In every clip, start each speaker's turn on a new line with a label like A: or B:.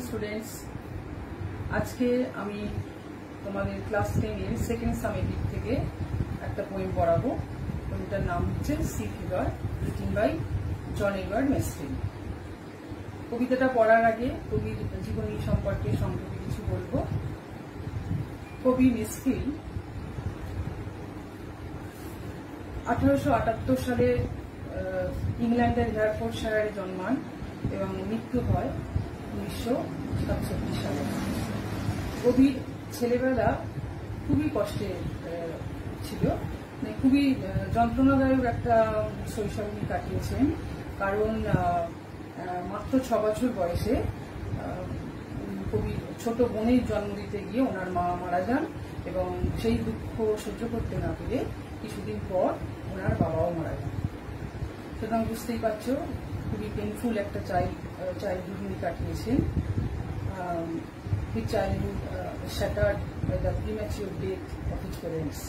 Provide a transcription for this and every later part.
A: Students, আজকে আমি তোমাদের ক্লাস 10 এর সেকেন্ড সামেটিভ থেকে একটা পোয়েম পড়াবো। পোয়েমটার নাম হচ্ছে Sea Fever, written by John Edward Masefield. কবিতাটা পড়ার আগে কবির জীবনী সম্পর্কে সংক্ষেপে কিছু বলবো। কবি মেসফিল্ড 1878 সালে ইংল্যান্ডের হেয়ারফোর্ডশায়ারে জন্মান এবং মৃত্যু হয় 1967 সালে। কবির ছেলেবেলা খুবই কষ্টে ছিল, খুবই যন্ত্রণাদায়ক একটা শৈশব উনি কাটিয়েছেন। কারণ মাত্র 6 বছর বয়সে কবির ছোট বোনের জন্ম দিতে গিয়ে ওনার মা মারা যান এবং সেই দুঃখ সহ্য করতে না পেরে কিছুদিন পর ওনার বাবাও মারা যান। সুতরাং বুঝতেই পারছো খুবই পেইনফুল একটা চাইল্ডহুড উনি কাটিয়েছেন। His childhood shattered by the premature death of his parents.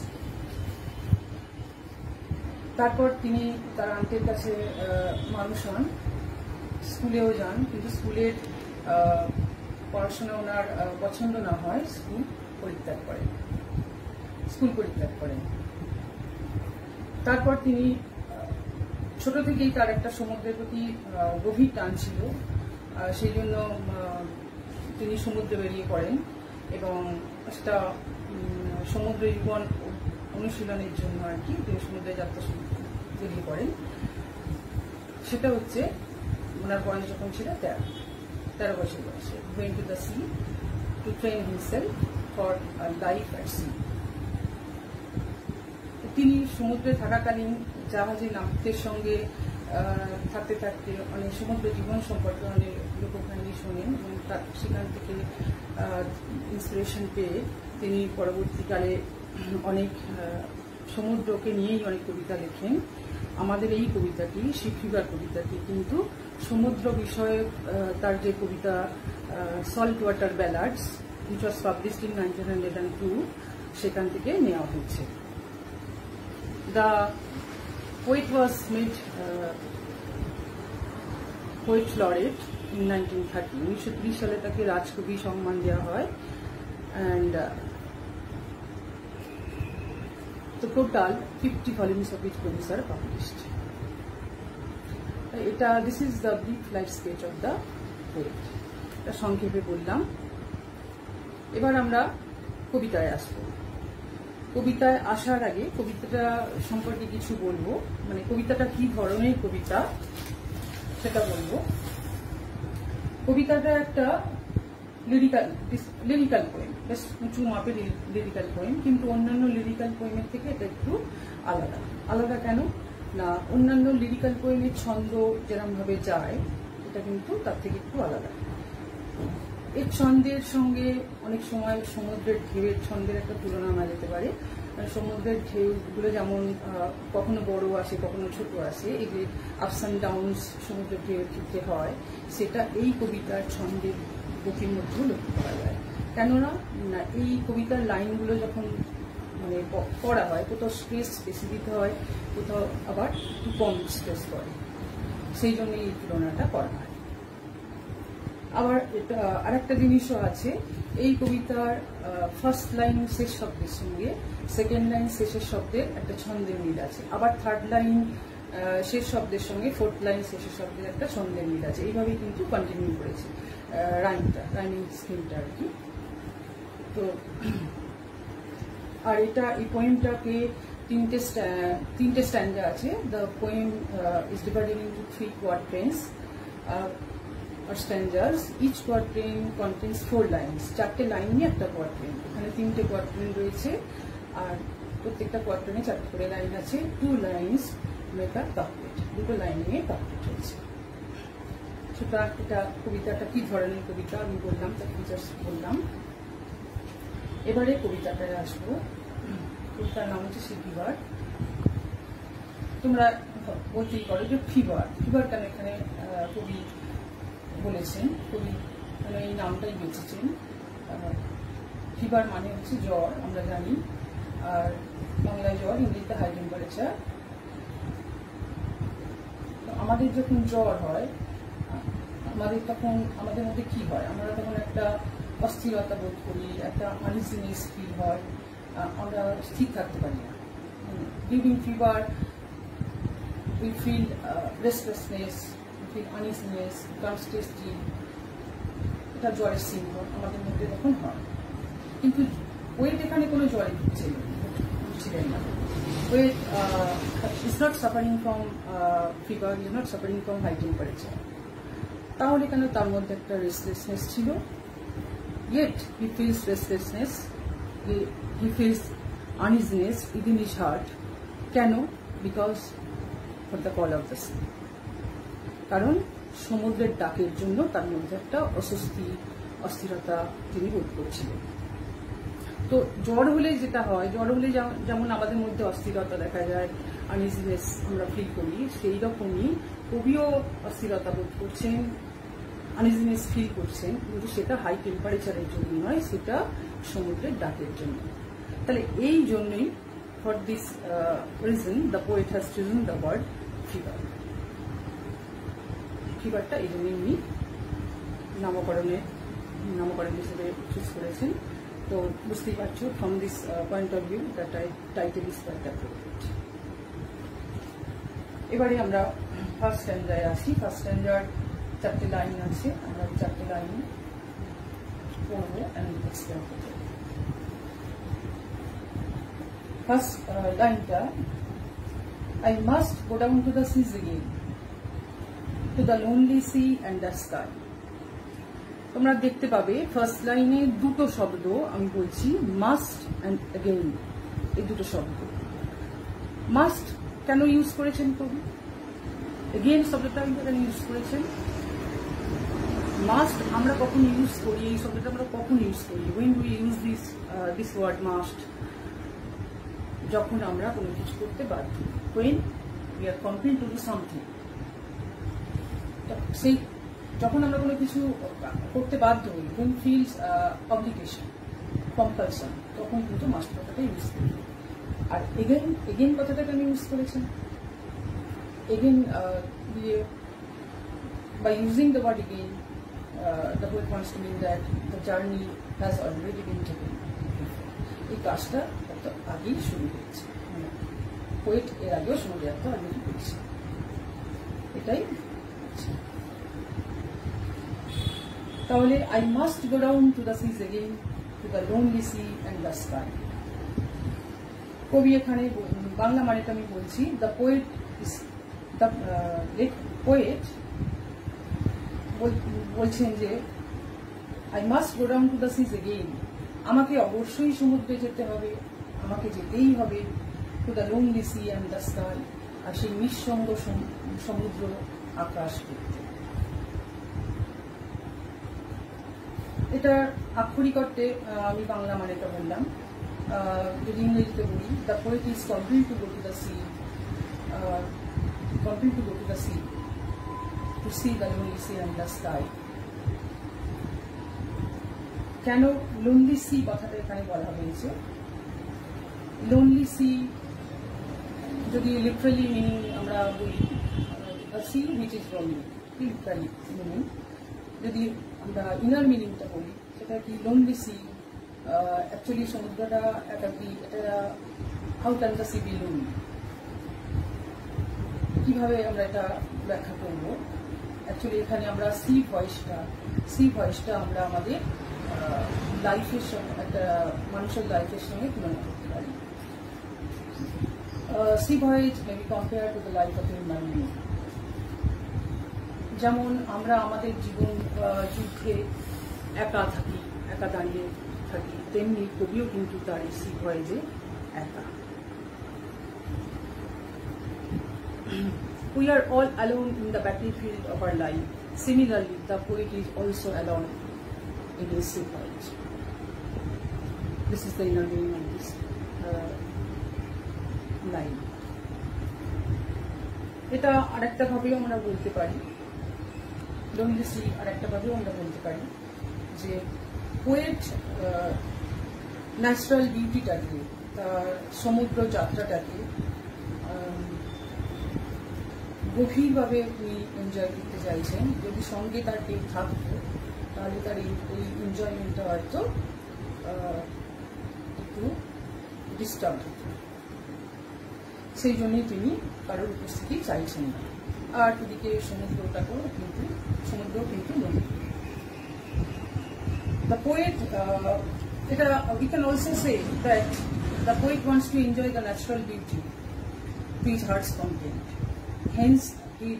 A: তারপর তিনি তার আন্টির কাছে মানুষ হন, স্কুলেও যান, কিন্তু স্কুলের পড়াশোনা ওনার পছন্দ না হয় স্কুল পরিত্যাগ করেন। তারপর তিনি ছোট থেকেই তার একটা সমুদ্রের প্রতি গভীর টান ছিল, সেই জন্য তিনি সমুদ্রে বেরিয়ে পড়েন এবং একটা সমুদ্র জীবন অনুশীলনের জন্য আর কি তিনি সমুদ্রে যাত্রা বেরিয়ে পড়েন। সেটা হচ্ছে ওনার বয়স যখন ছিল 13 বছর বয়সে। Going to the sea to train himself for life at sea. তিনি সমুদ্রে থাকাকালীন জাহাজে নাবিকদের সঙ্গে থাকতে থাকতে অনেক সমুদ্র জীবন সম্পর্কে অনেক লোককাহিনী শোনেন এবং সেখান থেকে ইন্সপিরেশন পেয়ে তিনি পরবর্তীকালে অনেক সমুদ্রকে নিয়েই অনেক কবিতা লেখেন। আমাদের এই কবিতাটি, সি ফিভার কবিতাটি কিন্তু সমুদ্র বিষয়ক তার যে কবিতা salt water ballads, which was published in 1902, সেখান থেকে নেওয়া হয়েছে। The poet was made poet laureate in 1930. 1930 সালে তাকে রাজকবি সম্মান দেওয়া হয় and the total 50 volumes of his poems are published. This is the brief life sketch of the poet. এটা সংক্ষেপে বললাম। এবার আমরা কবিতায় আসবো। কবিতায় আসার আগে কবিতাটা সম্পর্কে কিছু বলবো, মানে কবিতাটা কি ধরনের কবিতা সেটা বলবো। কবিতাটা একটা লিরিক্যাল পোয়েম, বেশ উঁচু মাপের লিরিক্যাল পোয়েম, কিন্তু অন্যান্য লিরিক্যাল পোয়েমের থেকে এটা একটু আলাদা কেন না, অন্যান্য লিরিক্যাল পোয়েমের ছন্দ যেরকম ভাবে যায় এটা কিন্তু তার থেকে একটু আলাদা। এর ছন্দের সঙ্গে অনেক সময় সমুদ্রের ঢেউয়ের ছন্দের একটা তুলনা আনা যেতে পারে। সমুদ্রের ঢেউগুলো যেমন কখনো বড় আসে কখনো ছোট আসে, এগুলি আপস অ্যান্ড ডাউনস সমুদ্রের ঢেউয়ের ক্ষেত্রে হয়, সেটা এই কবিতার ছন্দের গতির মধ্যেও লক্ষ্য করা যায়। কেননা এই কবিতার লাইনগুলো যখন মানে পড়া হয়, কোথাও স্ট্রেস বেশি দিতে হয়, কোথাও আবার একটু কম স্ট্রেস করে, সেই জন্য এই তুলনাটা করা হয়। আবার আর একটা জিনিসও আছে, এই কবিতার ফার্স্ট লাইন শেষ শব্দের সঙ্গে সেকেন্ড লাইন শেষের শব্দের একটা ছন্দের মিল আছে, আবার থার্ড লাইন শেষ শব্দের সঙ্গে ফোর্থ লাইন শেষের শব্দের একটা ছন্দের মিল আছে। এইভাবেই কিন্তু কন্টিনিউ করেছে রাইমিং স্কিমটা আর কি। তো আর এই পোয়েমটাকে তিনটে স্ট্যান্ডা আছে। The poem is divided into 3 quatrains or stanzas. Each quatrain contains 4 lines. 4টে লাইন নিয়ে একটা কোয়াট্রেন। এখানে 3টে কোয়াট্রেন রয়েছে আর প্রত্যেকটা কোয়াট্রেনে 4টে করে লাইন আছে। 2 lines make a couplet. 2টো লাইন নিয়ে কাপলেট হয়েছে। সুতরাং এটা কবিতাটা কি ধরনের কবিতা আমি বললাম, তার ফিচার্স বললাম। এবারে কবিতাটায় আসবো। কবিতার নাম হচ্ছে সি ফিভার। তোমরা বলতেই পারো যে ফিভার কেন এখানে কবি বলেছেন, কবি মানে এই নামটাই বেঁচেছেন। ফিভার মানে হচ্ছে জ্বর, আমরা জানি, আর বাংলায় জ্বর, ইংরেজিতে হাই টেম্পারেচার। আমাদের যখন জ্বর হয় তখন আমাদের মধ্যে কি হয়, আমরা তখন একটা অস্থিরতা বোধ করি, একটা আনইজিনেস ফিল হয়, আমরা স্থির থাকতে পারি না। During fever we feel restlessness, we feel uneasiness, can't stay still. এটা জ্বরের সিম্পটম আমাদের মধ্যে তখন হয়। কিন্তু ওয়েট এখানে কোনো জ্বরে ছিলেন না। Wait is not suffering from fever, is not suffering from high temperature. তাহলে কেন তার মধ্যে একটা রেস্টলেসনেস ছিল। Yet he feels restlessness, he feels uneasiness within his heart. কেন? Because for the call of the sea. কারণ সমুদ্রের ডাকের জন্য তার মধ্যে একটা অস্বস্তি, অস্থিরতা তিনি বোধ করছিলেন। তো জ্বর হলে যেটা হয়, জ্বর হলে যেমন আমাদের মধ্যে অস্থিরতা দেখা যায়, আনইজিনেস আমরা ফিল করি, সেই রকমই কবিও অস্থিরতা বোধ করছেন, আনইজিনেস ফিল করছেন, কিন্তু সেটা হাই টেম্পারেচারের জন্য নয়, সেটা সমুদ্রের ডাকের জন্য। তাহলে এই জন্যই for this reason the poet has chosen the word fever. ফিভারটা এই জন্যই উনি নামকরণ হিসেবে চুজ করেছেন। তো বুঝতেই পারছো, from this point of view the title is quite appropriate. এবারে আমরা ফার্স্ট স্ট্যান্ডায় আসি। ফার্স্ট স্ট্যান্ডার 4টে লাইন আছে, আমরা 4টে লাইন পড়বো এন্ড এক্সপ্লেন করবো। First line ta, I must go down to the seas again, to the lonely sea and the sky. তোমরা দেখতে পাবে ফার্স্ট লাইনে দুটো শব্দ আমি বলছি, মাস্ট অ্যান্ড অ্যাগেইন। এই দুটো শব্দ মাস্ট কেন ইউজ করেছেন কবি, অ্যাগেইন শব্দটা কেন ইউজ করেছেন। মাস্ট আমরা কখন ইউজ করি, এই শব্দটা আমরা কখন ইউজ করি, when we use this word must, যখন আমরা কোনো কিছু করতে বাধ্য, when we are compelled to do something। সেই যখন আমরা কোনো কিছু করতে বাধ্য হই, when feels obligation, compulsion, তখন কিন্তু মাস্ট কথাটা ইউজ করি। আর এগেইন কথাটা কেন ইউজ করেছেন, এগেইন দিয়ে by using the word again the poet wants to mean that the journey has already been taken, এই কাজটা আগেই শুরু হয়েছে, পোয়েট এর আগেও সমুদ্র যাত্রা অলরেডি করেছে, এটাই। তাহলে I must go down to the seas again, to the lonely sea and the sky. কবি এখানে বাংলা মানেটা আমি বলছি, the poet is the poet বলছেন যে I must go down to the seas again, আমাকে অবশ্যই সমুদ্রে যেতে হবে, আমাকে যেতেই হবে, to the lonely sea and the sky, আর সেই নিঃসঙ্গ সমুদ্র আকাশ দেখতে। এটা আক্ষরিক অর্থে আমি বাংলা মানেটা বললাম, যদি ইংরেজিতে বলি, the poet is compelled to go to the sea, compelled to go to the sea, to see the lonely sea and the sky. কেন লোনলি সি কথাটা এখানে বলা হয়েছে, লোনলি সি যদি লিটারালি মিনিং আমরা বলি, sea which is lonely, literally meaning. যদি আমরা ইনার মিনিংটা বলি, সেটা কি লোনলি সি, অ্যাকচুয়ালি সমুদ্রটা একাকী, এটা how can the sea be lonely, কিভাবে আমরা এটা ব্যাখ্যা করব। অ্যাকচুয়ালি এখানে আমরা সি ভয়েসটা আমরা আমাদের লাইফের সঙ্গে, একটা মানুষের লাইফের সঙ্গে তুলনা করতে পারি। C voice may be compare to the life of human being. যেমন আমরা আমাদের জীবন যুদ্ধে একা থাকি, একা দাঁড়িয়ে থাকি, তেমনি কবিও কিন্তু তার এই সি ভয়েজে একা। We are all alone in the battlefield of our life. Similarly, the poet is also alone in his sea voyage. This is the inner meaning of this line. এটা আরেকটা ভাবেও আমরা বলতে পারি, লোনলি সি আরেকটা ভাবেও আমরা বলতে পারি যে পোয়েট ন্যাচারাল বিউটিটাকে, তার সমুদ্র যাত্রাটাকে গভীরভাবে উনি এনজয় করতে চাইছেন। যদি সঙ্গে তার কেউ থাকতো তাহলে তার এই এনজয়মেন্টটা হয়তো একটু ডিস্টার্ব হতো। সেই জন্যই তিনি কারোর উপস্থিতি চাইছেন না। আর এদিকে সমুদ্রটাকেও কিন্তু নদী। The poet, we can also say that the poet wants to enjoy the natural beauty to his heart's content. Hence, he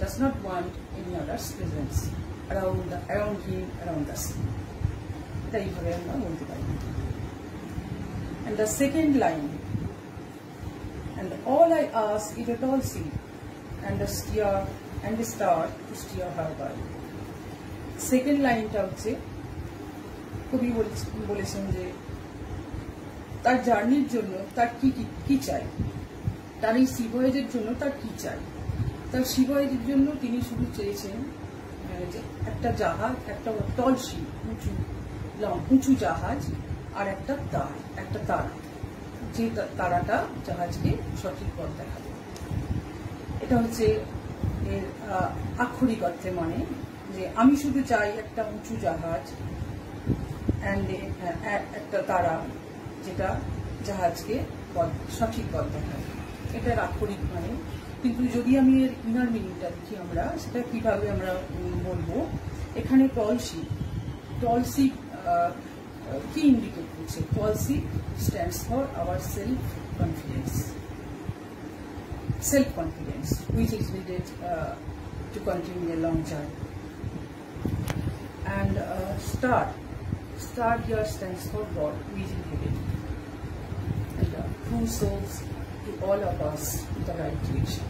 A: does not want any other's presence around him, around us. এইভাবে আমরা বলতে পারি। And the second line, and all I ask is a tall sea, and the star to steer her by. Second লাইনটা হচ্ছে কবি বলেছেন যে তার জার্নির জন্য তার কি চাই, তার এই সি ভয়েজের জন্য তার কি চাই। তার সি ভয়েজের জন্য তিনি শুধু চেয়েছেন যে একটা জাহাজ, একটা টল শিপ, উঁচু জাহাজ, আর একটা তারা, যে তারাটা জাহাজকে সঠিক পথ দেখাবে। এটা হচ্ছে এর আক্ষরিক অর্থে, মানে যে আমি শুধু চাই একটা উঁচু জাহাজ অ্যান্ড একটা তারা, যেটা জাহাজকে সঠিক পথ দেখায়। এটার আক্ষরিক মানে। কিন্তু যদি আমি এর ইনার মিনিংটা দেখি আমরা, সেটা কিভাবে আমরা বলবো। এখানে টল শিপ কি ইন্ডিকেট করছে? Tall ship stands for our self confidence which is needed to continue a long journey. And star here stands for God, who is in heaven, and who shows to all of us the right direction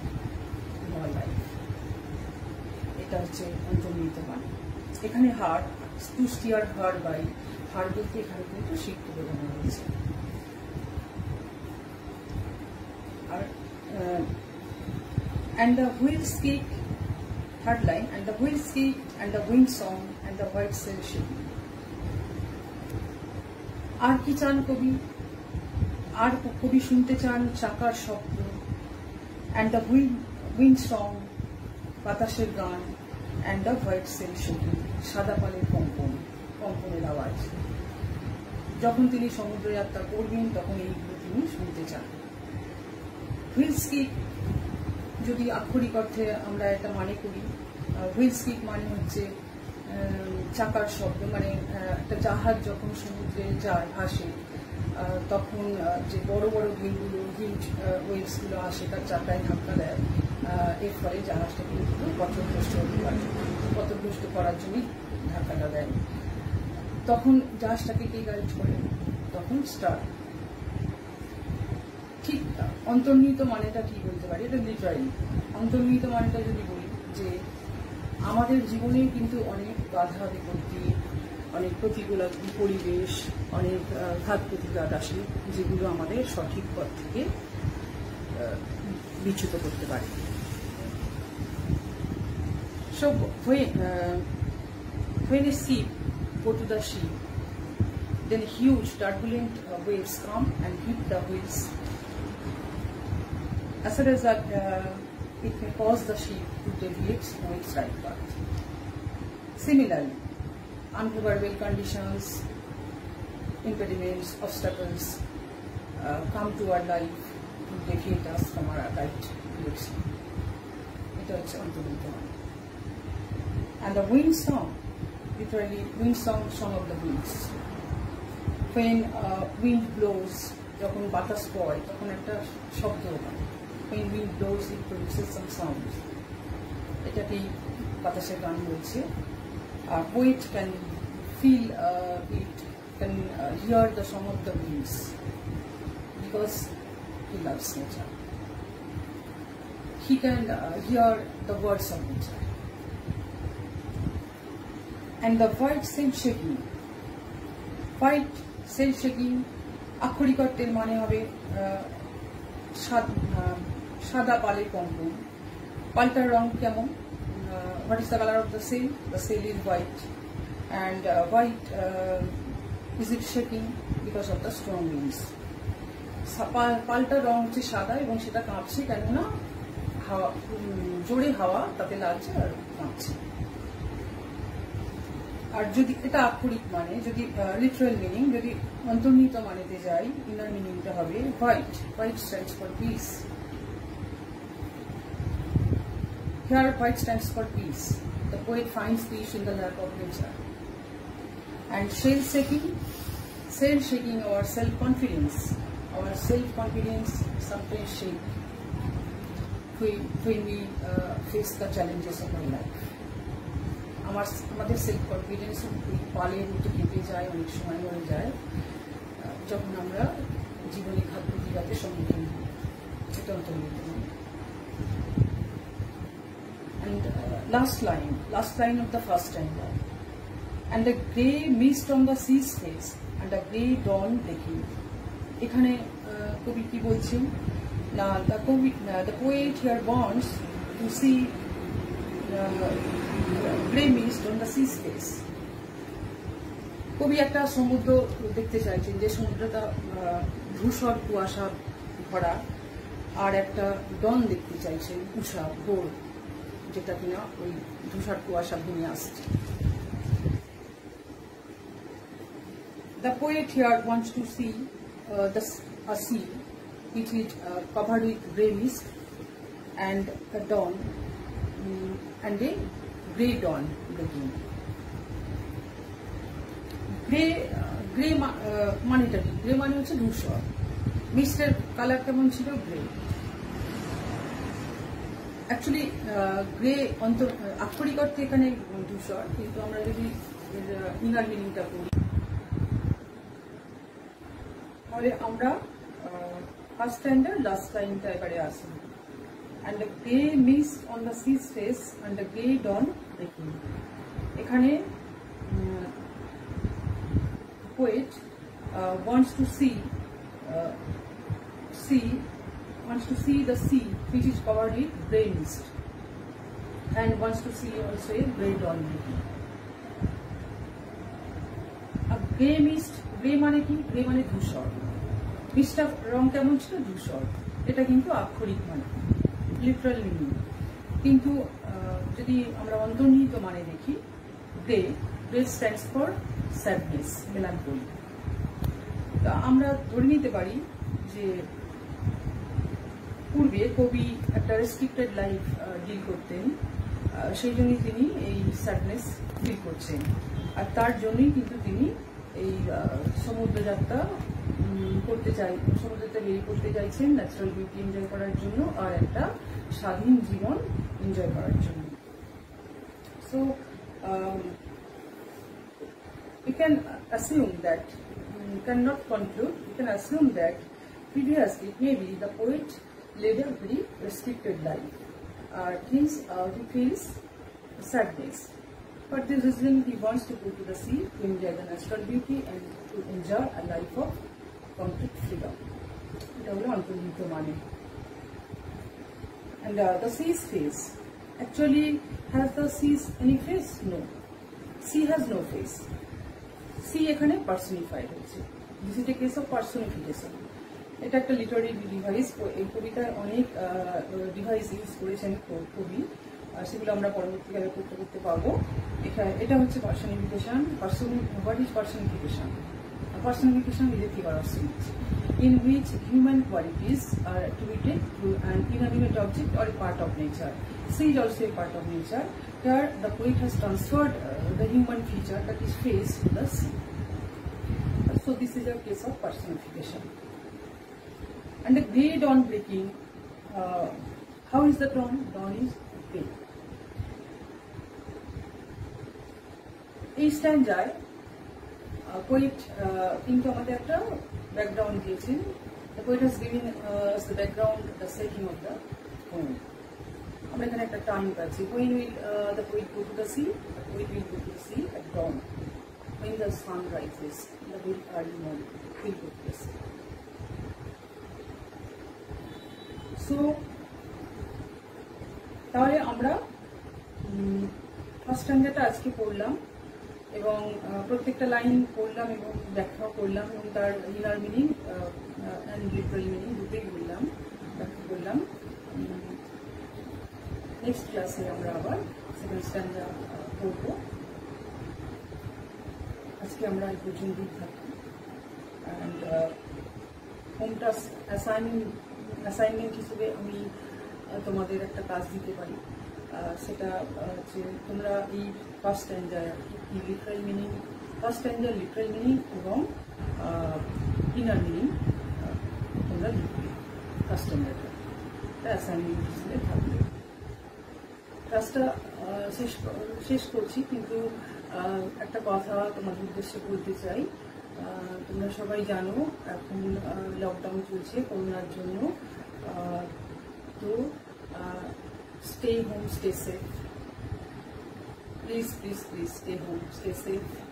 A: in our life. এটা হচ্ছে অন্তর্নিহিত মানে। এখানে হার, two stair her by, হার বলতে এখানে কিন্তু শিখতে বোঝানো হয়েছে। আর and the wheels kick, third line, and the wheels kick, and the wind song, and the white sail shipping. আর কি চান কবি? আর কবি শুনতে চান চাকার শব্দ, and the wind song, বাতাসের গান, and the white sail shipping, সাদা পালের কম্পনের আওয়াজ। যখন তিনি সমুদ্র যাত্রা করবেন তখন এইগুলো তিনি শুনতে চান। হুইলস কিক যদি আক্ষরিক অর্থে আমরা এটা মানে করি, হুইলস কিক মানে হচ্ছে চাকার শব্দ, মানে একটা জাহাজ যখন সমুদ্রে যায় আসে তখন যে বড় বড় ঢেউগুলো, হিউজ ওয়েভসগুলো আসে তার চাকায় ধাক্কা দেয়, এর ফলে জাহাজটা কিন্তু পথভ্রষ্ট হতে পারে। পথভ্রষ্ট করার জন্যই ধাক্কাটা দেয়। তখন জাহাজটাকে কে গাইড করে? তখন স্টার। ঠিক অন্তর্নিহিত মানেটা কি বলতে পারি? এটা লিটারালি অন্তর্নিহিত মানেটা যদি বলি যে আমাদের জীবনে কিন্তু অনেক বাধা বিপত্তি, অনেক প্রতিকূল পরিবেশ, অনেক ঘাত প্রতিঘাত আসে, যেগুলো আমাদের সঠিক পথ থেকে বিচ্যুত করতে পারে। So when a ship go to the sea, then huge turbulent waves come and hit the wheels. As a result, it may cause the ship to deviate from its right path. Similarly, unfavorable conditions, impediments, obstacles come to our life to deviate us from our right direction. It is অন্তর্নিহিত মানে। And the wind song, literally wind song of the winds. When wind blows, যখন বাতাস বয় তখন একটা শব্দ হয়। When wind blows, it produces some sound. এটাকেই বাতাসের গান বলছে। Poet can feel it, can hear the song of the winds because he loves nature. He can hear the words of nature. And the white sail shaking, আক্ষরিক অর্থের মানে হবে সাদা পালের কম্পন। পালটার রং কেমন? What is the color of the sail? The sail is white, and white is it shaking because of the strong winds. পালটার রং হচ্ছে সাদা এবং সেটা কাঁপছে, কেননা হাওয়া, জোরে হাওয়া তাতে লাগছে আর কাঁপছে। আর যদি এটা আক্ষরিক মানে, যদি লিটারাল মিনিং, যদি অন্তর্নিহিত মানেতে যাই, ইনার মিনিংটা হবে white. White stands for piece. Here white stands for peace. The poet finds peace in the lap of nature. And shell-shaking our self-confidence. Our self-confidence sometimes shake when we face the challenges of our life. আমাদের self confidence পালের মতো কেঁপে যায়, অনেক সময় হয়ে যায় যখন আমরা জীবনে ঘাত প্রতিঘাতের সম্মুখীন হই। এটা অন্তর্নিহিত। And last line of the first stanza. And a grey mist on the sea's face, and a grey dawn breaking. এখানে কবি কি বলছেন না, the poet here wants to see grey mist on the sea's face. কবি একটা সমুদ্র দেখতে চাইছেন, যে সমুদ্রটা ধূসর কুয়াশা ভরা, আর একটা ডন দেখতে চাইছেন, উষা ভোর, যেটা কিনা ওই ধূসর কুয়াশা ভেঙে আসছে। The poet here wants to see a sea which is covered with grey mist and a dawn and a grey dawn breaking. Grey মানেটা কি? গ্রে মানে হচ্ছে ধূসর। মিস্টের কালার কেমন ছিল? গ্রে। অ্যাকচুয়ালি গ্রে আক্ষরিক অর্থে এখানে ধূসর, কিন্তু আমরা যদি ইনার মিনিংটা করি তাহলে আমরা ফার্স্ট স্ট্যান্ডার লাস্ট লাইনটা এবারে আসি। And the grey mist on the sea's face and the grey dawn breaking. এখানে poet wants to see the sea which is covered with grey mist, and wants to see also a grey dawn breaking. A grey mist, grey মানে কি? Grey মানে ধূসর। মিস্টটা রং কেমন ছিল? ধূসর। এটা কিন্তু আক্ষরিক মানে, লিটারাল মিনিং। কিন্তু যদি আমরা অন্তর্নিহিত মানে দেখি, grey stands for sadness, melancholy. তা আমরা ধরে নিতে পারি যে পূর্বে কবি একটা রেস্ট্রিক্টেড লাইফ ডিল করতেন, সেই জন্যই তিনি এই স্যাডনেস ফিল করছেন, আর তার জন্যই কিন্তু তিনি এই সমুদ্রযাত্রা সমুদ্রতে বেরিয়ে করতে চাইছেন, ন্যাচারাল বিউটি এনজয় করার জন্য আর একটা স্বাধীন জীবন এনজয় করার জন্য। So you can assume that, you cannot conclude, you can assume that previously maybe the poet led a very restricted life. Hence he feels sadness. For this reason he wants to go to the sea to enjoy the natural beauty and to enjoy a life of complete freedom. এটা হলো অন্তর্নিহিত মানে। And the sea's face. Actually, has the sea any face? No. Sea has no face. Sea এখানে personified হচ্ছে। This is a case of personification. এটা একটা Literary device. এই কবিতায় অনেক ডিভাইস ইউজ করেছেন কবি, সেগুলো আমরা পরবর্তীকালে করতে পারবো। এটা হচ্ছে personification. What is personification? Personification is a figure of speech in which human qualities are attributed to an inanimate object or a part of nature. Sea is also a part of nature. Here the poet has transferred the human feature, that is face, to the sea. So this is a case of personification. And the grey dawn breaking, how is the dawn? Dawn is grey. এই স্ট্যান্ডায় poet কিন্তু আমাদের একটা background দিয়েছেন। The poet has given us the background, the setting of the poem. আমরা এখানে একটা time পাচ্ছি। When will the poet go to the sea? The poet will go to the sea at dawn, when the sun rises in the very early morning. He will go to the sea. So তাহলে আমরা first স্ট্যান্ডারটা আজকে পড়লাম এবং প্রত্যেকটা line পড়লাম এবং ব্যাখ্যা করলাম এবং তার inner meaning and literal meaning দুটোই বললাম, ব্যাখ্যা করলাম। নেক্সট ক্লাসে আমরা আবার সেকেন্ড স্ট্যান্ডা করব। আজকে আমরা এই পর্যন্তই থাকি। অ্যান্ড হোম টাস্ক অ্যাসাইনমেন্ট হিসেবে আমি তোমাদের একটা কাজ দিতে পারি, সেটা যে তোমরা এই ফার্স্ট স্ট্যান্ডার লিটারাল মিনিং, ফার্স্ট স্ট্যান্ডার লিটারাল মিনিং এবং ইনার মিনিং তোমরা লিখবে। ফার্স্ট স্ট্যান্ডারটা অ্যাসাইনমেন্ট হিসেবে থাকবে। ক্লাসটা শেষ করছি, কিন্তু একটা কথা তোমাদের উদ্দেশ্যে বলতে চাই। তোমরা সবাই জানো এখন লকডাউন চলছে করোনার জন্য, তো stay home, stay safe. Please, please, please stay home, stay safe.